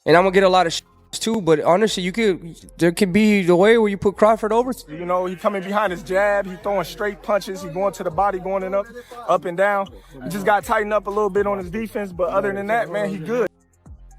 and I'm gonna get a lot of too. But honestly, there could be the way where you put Crawford over. You know, he coming behind his jab, he throwing straight punches, he going to the body, going in up and down. He just got to tighten up a little bit on his defense, but other than that, man, he good.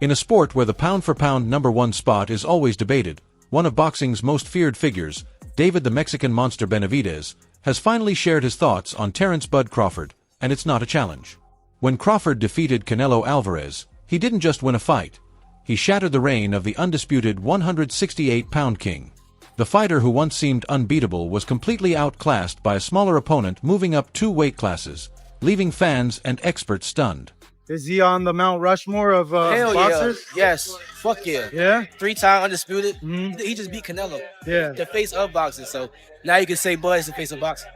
In a sport where the pound-for-pound #1 spot is always debated, one of boxing's most feared figures, David the Mexican Monster Benavidez, has finally shared his thoughts on Terence "Bud" Crawford, and it's not a challenge. When Crawford defeated Canelo Alvarez, he didn't just win a fight. He shattered the reign of the undisputed 168-pound king. The fighter who once seemed unbeatable was completely outclassed by a smaller opponent moving up 2 weight classes, leaving fans and experts stunned. Is he on the Mount Rushmore of Hell boxers? Yeah. Yes. Fuck yeah. Yeah? 3-time undisputed. He just beat Canelo. Yeah. The face of boxing. So now you can say Bud is the face of boxing.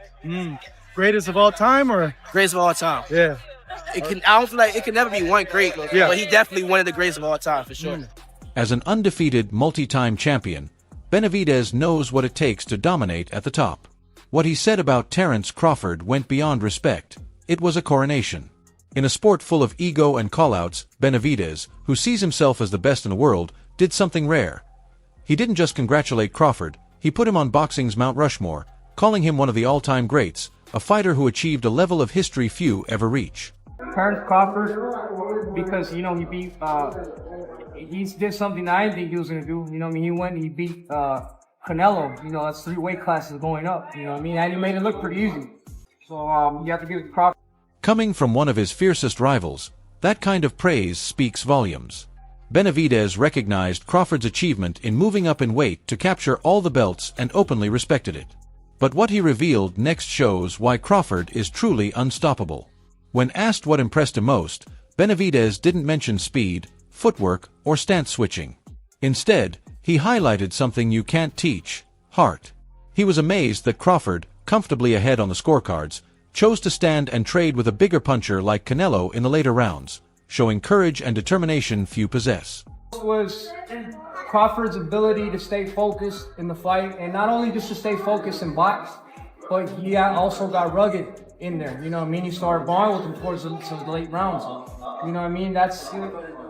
Greatest of all time, or? Greatest of all time. Yeah. I don't feel like it can never be one great, but he definitely one of the greatest of all time, for sure. As an undefeated multi-time champion, Benavidez knows what it takes to dominate at the top. What he said about Terence Crawford went beyond respect. It was a coronation. In a sport full of ego and callouts, Benavidez, who sees himself as the best in the world, did something rare. He didn't just congratulate Crawford, he put him on boxing's Mount Rushmore, calling him one of the all-time greats, a fighter who achieved a level of history few ever reach. Terence Crawford, because he beat he did something I didn't think he was gonna do. He beat Canelo. That's 3 weight classes going up. And he made it look pretty easy. So you have to give it to Crawford. Coming from one of his fiercest rivals, that kind of praise speaks volumes. Benavidez recognized Crawford's achievement in moving up in weight to capture all the belts and openly respected it. But what he revealed next shows why Crawford is truly unstoppable. When asked what impressed him most, Benavidez didn't mention speed, footwork, or stance switching. Instead, he highlighted something you can't teach: heart. He was amazed that Crawford, comfortably ahead on the scorecards, chose to stand and trade with a bigger puncher like Canelo in the later rounds, showing courage and determination few possess. This was Crawford's ability to stay focused in the fight, and not only just to stay focused and box, but he also got rugged in there. He started balling with him towards the late rounds. That's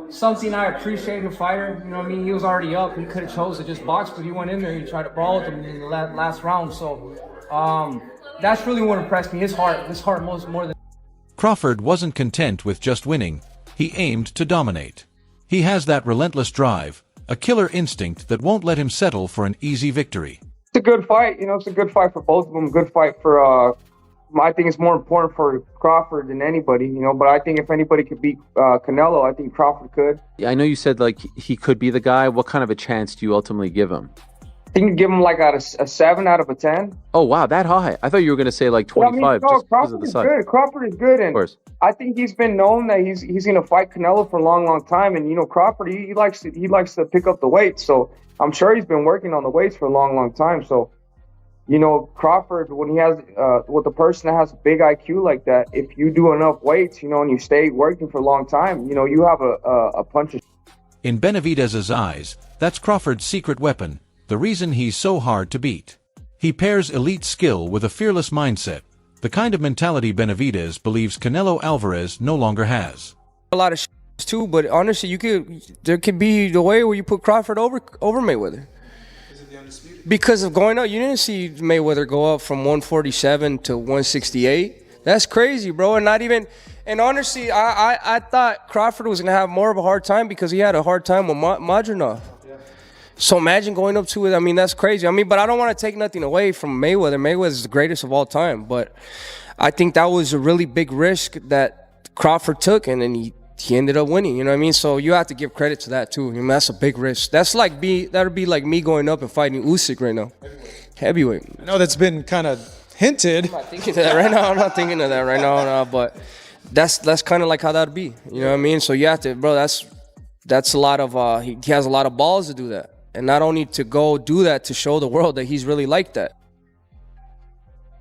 something I appreciate in a fighter. He was already up. He could have chose to just box, but he went in there and he tried to brawl with him in the last round. So that's really what impressed me. His heart more than. Crawford wasn't content with just winning. He aimed to dominate. He has that relentless drive, a killer instinct that won't let him settle for an easy victory. It's a good fight. It's a good fight for both of them. Good fight for. I think it's more important for Crawford than anybody, but I think if anybody could beat Canelo, I think Crawford could. I know you said he could be the guy. What kind of a chance do you ultimately give him? I think you give him a 7 out of a 10. Oh, wow, that high. I thought you were going to say 25 just because of the size. Good. Crawford is good, and I think he's been known that he's going to fight Canelo for a long time, and Crawford, he likes to pick up the weight, so I'm sure he's been working on the weights for a long time, so Crawford, when he has with a person that has a big IQ like that, if you do enough weights, and you stay working for a long time, you have a punch. In Benavidez's eyes, that's Crawford's secret weapon, the reason he's so hard to beat. He pairs elite skill with a fearless mindset, the kind of mentality Benavidez believes Canelo Alvarez no longer has. A lot of too, but honestly, there could be the way where you put Crawford over Mayweather. Because of going up, you didn't see Mayweather go up from 147 to 168. That's crazy, bro. And honestly, I thought Crawford was going to have more of a hard time because he had a hard time with Madronov. So imagine going up to it. That's crazy. But I don't want to take nothing away from Mayweather. Mayweather's the greatest of all time. But I think that was a really big risk that Crawford took, and then he ended up winning, So you have to give credit to that too. That's a big risk. That'd be like me going up and fighting Usyk right now. Heavyweight. I know that's been kind of hinted. I'm not thinking of that right now. I'm not thinking of that right now, no, but that's kind of like how that'd be. So you have to, bro, that's a lot of, he has a lot of balls to do that. And not only to go do that to show the world that he's really like that.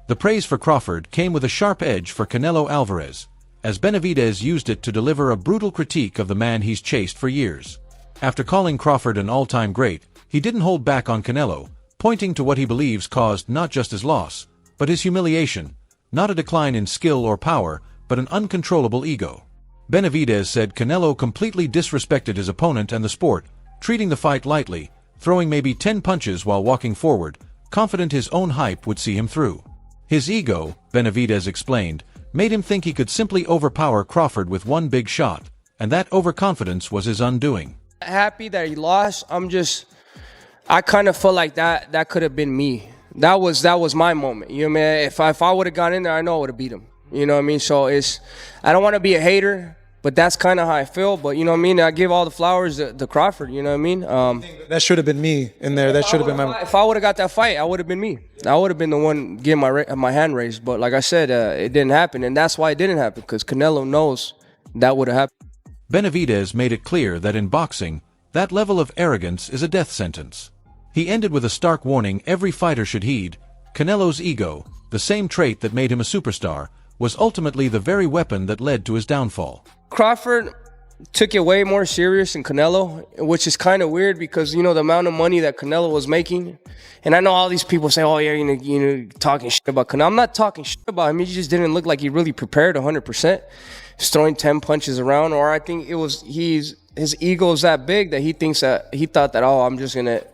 The praise for Crawford came with a sharp edge for Canelo Alvarez, as Benavidez used it to deliver a brutal critique of the man he's chased for years. After calling Crawford an all-time great, he didn't hold back on Canelo, pointing to what he believes caused not just his loss, but his humiliation, not a decline in skill or power, but an uncontrollable ego. Benavidez said Canelo completely disrespected his opponent and the sport, treating the fight lightly, throwing maybe 10 punches while walking forward, confident his own hype would see him through. His ego, Benavidez explained, made him think he could simply overpower Crawford with one big shot, and that overconfidence was his undoing. Happy that he lost. I kind of felt like that could have been me. That was my moment. You know what I mean? If I would have gone in there, I know I would have beat him. You know what I mean? So I don't want to be a hater, but that's kind of how I feel. But you know what I mean? I give all the flowers to Crawford. You know what I mean? That should have been me in there. That should have been my. If I would have got that fight, I would have been me. I would have been the one getting my hand raised. But like I said, it didn't happen, and that's why it didn't happen, because Canelo knows that would have happened. Benavidez made it clear that in boxing, that level of arrogance is a death sentence. He ended with a stark warning every fighter should heed. Canelo's ego, the same trait that made him a superstar, was ultimately the very weapon that led to his downfall. Crawford took it way more serious than Canelo, which is kind of weird because, you know, the amount of money that Canelo was making. And I know all these people say, oh, yeah, you know, talking shit about Canelo. I'm not talking shit about him. He just didn't look like he really prepared 100%. He's throwing 10 punches around, or I think his ego is that big that he thought that, oh, I'm just going to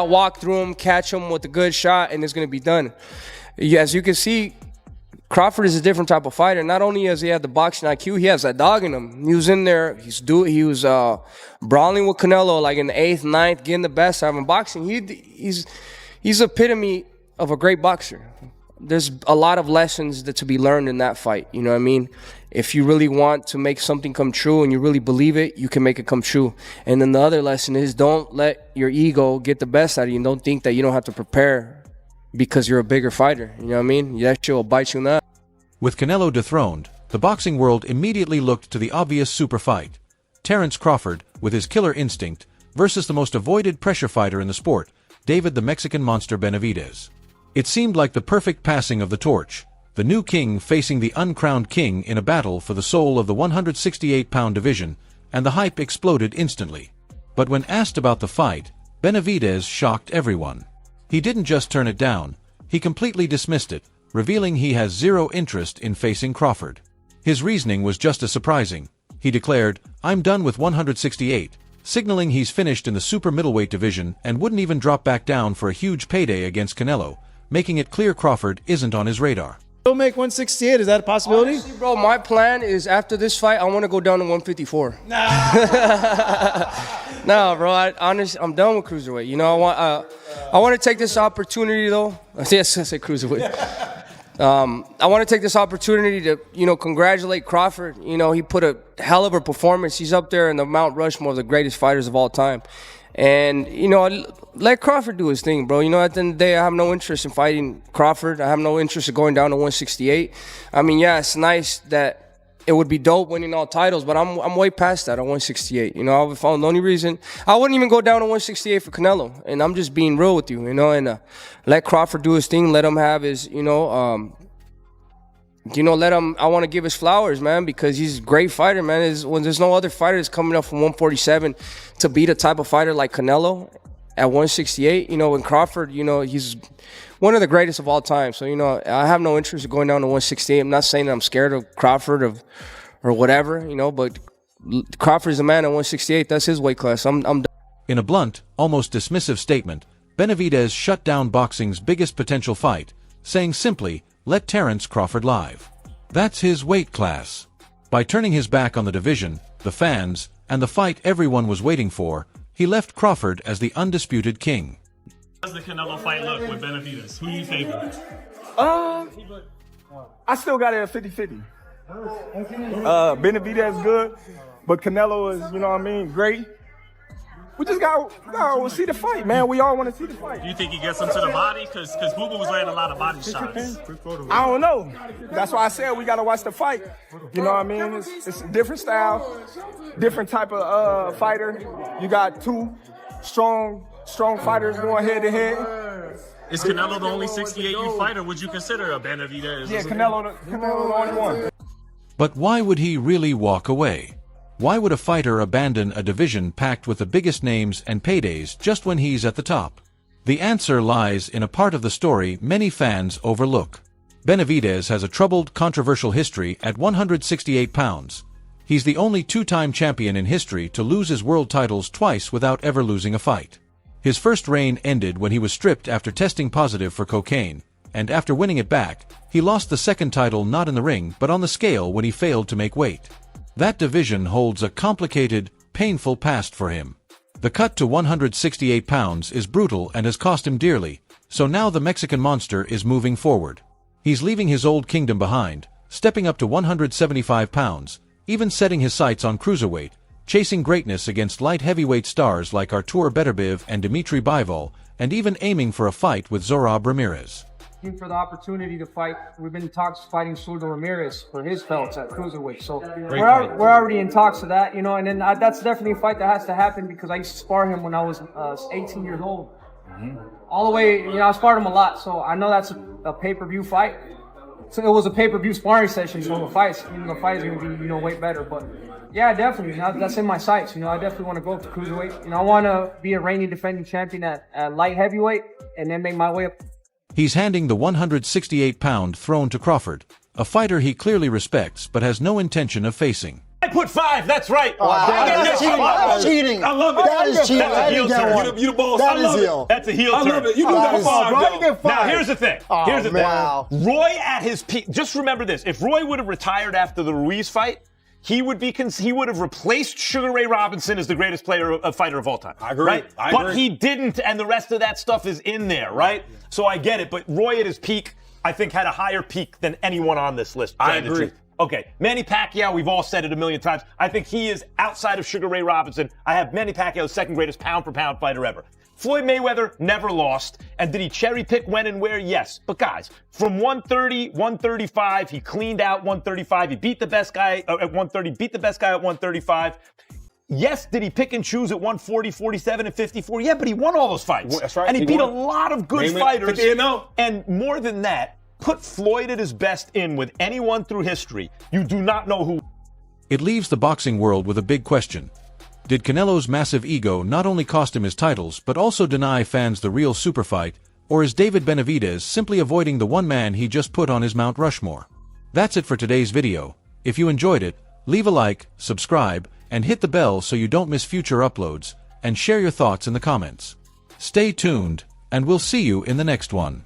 walk through him, catch him with a good shot, and it's going to be done. As you can see, Crawford is a different type of fighter. Not only does he have the boxing IQ, he has that dog in him. He was in there. He was brawling with Canelo like in the 8th, 9th, getting the best out of him. Boxing, he's epitome of a great boxer. There's a lot of lessons to be learned in that fight. You know what I mean? If you really want to make something come true and you really believe it, you can make it come true. And then the other lesson is, don't let your ego get the best out of you, and don't think that you don't have to prepare because you're a bigger fighter. You know what I mean? That shit will bite you in the ass. With Canelo dethroned, the boxing world immediately looked to the obvious super fight. Terence Crawford, with his killer instinct, versus the most avoided pressure fighter in the sport, David the Mexican Monster Benavidez. It seemed like the perfect passing of the torch, the new king facing the uncrowned king in a battle for the soul of the 168-pound division, and the hype exploded instantly. But when asked about the fight, Benavidez shocked everyone. He didn't just turn it down, he completely dismissed it, revealing he has zero interest in facing Crawford. His reasoning was just as surprising. He declared, "I'm done with 168, signaling he's finished in the super middleweight division and wouldn't even drop back down for a huge payday against Canelo, making it clear Crawford isn't on his radar. Don't make 168. Is that a possibility? Honestly, bro, my plan is after this fight, I want to go down to 154. Nah, bro. I'm done with cruiserweight. You know, I want to take this opportunity though. Yes, I say cruiserweight. I want to take this opportunity to, you know, congratulate Crawford. You know, he put a hell of a performance. He's up there in the Mount Rushmore of the greatest fighters of all time. And, you know, let Crawford do his thing, bro. You know, at the end of the day, I have no interest in fighting Crawford. I have no interest in going down to 168. I mean, yeah, it's nice that it would be dope winning all titles, but I'm way past that at 168. You know, the only reason I wouldn't even go down to 168 for Canelo. And I'm just being real with you, you know, and let Crawford do his thing. Let him have his, let him, I want to give his flowers, man, because he's a great fighter, man. When there's no other fighter that's coming up from 147 to beat a type of fighter like Canelo at 168, you know, and Crawford, you know, he's one of the greatest of all time. So, you know, I have no interest in going down to 168. I'm not saying that I'm scared of Crawford or whatever, you know, but Crawford's a man at 168. That's his weight class. I'm done. In a blunt, almost dismissive statement, Benavidez shut down boxing's biggest potential fight, saying simply, "Let Terence Crawford live." That's his weight class. By turning his back on the division, the fans, and the fight everyone was waiting for, he left Crawford as the undisputed king. How does the Canelo fight look with Benavidez? Who do you favor? I still got it at 50-50. Benavidez good, but Canelo is, you know what I mean, great. We just got to see the fight, man. We all want to see the fight. Do you think he gets him to the body? Because Booba was landing a lot of body shots. I don't know. That's why I said we got to watch the fight. You know what I mean? It's a different style, different type of fighter. You got two strong fighters going head to head. Is Canelo the only 68 you fight, or would you consider a Benavidez? Yeah, Canelo the only one. But why would he really walk away? Why would a fighter abandon a division packed with the biggest names and paydays just when he's at the top? The answer lies in a part of the story many fans overlook. Benavidez has a troubled, controversial history at 168 pounds. He's the only two-time champion in history to lose his world titles twice without ever losing a fight. His first reign ended when he was stripped after testing positive for cocaine, and after winning it back, he lost the second title not in the ring but on the scale when he failed to make weight. That division holds a complicated, painful past for him. The cut to 168 pounds is brutal and has cost him dearly, so now the Mexican monster is moving forward. He's leaving his old kingdom behind, stepping up to 175 pounds, even setting his sights on cruiserweight, chasing greatness against light heavyweight stars like Artur Beterbiev and Dmitry Bivol, and even aiming for a fight with Zorab Ramirez. For the opportunity to fight, we've been in talks fighting Surdo Ramirez for his belts at cruiserweight. So we're already in talks of that, and then that's definitely a fight that has to happen because I used to spar him when I was 18 years old. All the way, I sparred him a lot, so I know that's a pay-per-view fight. So it was a pay-per-view sparring session, so the fight is going to be, way better. But yeah, definitely, that's in my sights. I definitely want to go up to cruiserweight. I want to be a reigning defending champion at light heavyweight and then make my way up. He's handing the 168-pound throne to Crawford, a fighter he clearly respects but has no intention of facing. I put 5. That's right. Wow. That's cheating. I love it. That is cheating. That's a heel turn. You the boss. That I love is heel. it. That's a heel turn. I love it. You do that 5. Now, here's the thing. Here's the thing. Wow. Roy at his peak. Just remember this. If Roy would have retired after the Ruiz fight, he would have replaced Sugar Ray Robinson as the greatest fighter of all time. I agree. Right? I but agree. he didn't, and the rest of that stuff is in there, right? So I get it. But Roy at his peak, I think, had a higher peak than anyone on this list. I agree. Okay, Manny Pacquiao, we've all said it a million times. I think he is, outside of Sugar Ray Robinson, I have Manny Pacquiao's second greatest pound-for-pound fighter ever. Floyd Mayweather never lost. And did he cherry pick when and where? Yes. But guys, from 130, 135, he cleaned out 135. He beat the best guy at 130, beat the best guy at 135. Yes, did he pick and choose at 140, 47, and 54? Yeah, but he won all those fights. That's right. And he beat a lot of good fighters. No. And more than that, put Floyd at his best with anyone through history. You do not know who. It leaves the boxing world with a big question. Did Canelo's massive ego not only cost him his titles but also deny fans the real super fight, or is David Benavidez simply avoiding the one man he just put on his Mount Rushmore? That's it for today's video. If you enjoyed it, leave a like, subscribe, and hit the bell so you don't miss future uploads, and share your thoughts in the comments. Stay tuned, and we'll see you in the next one.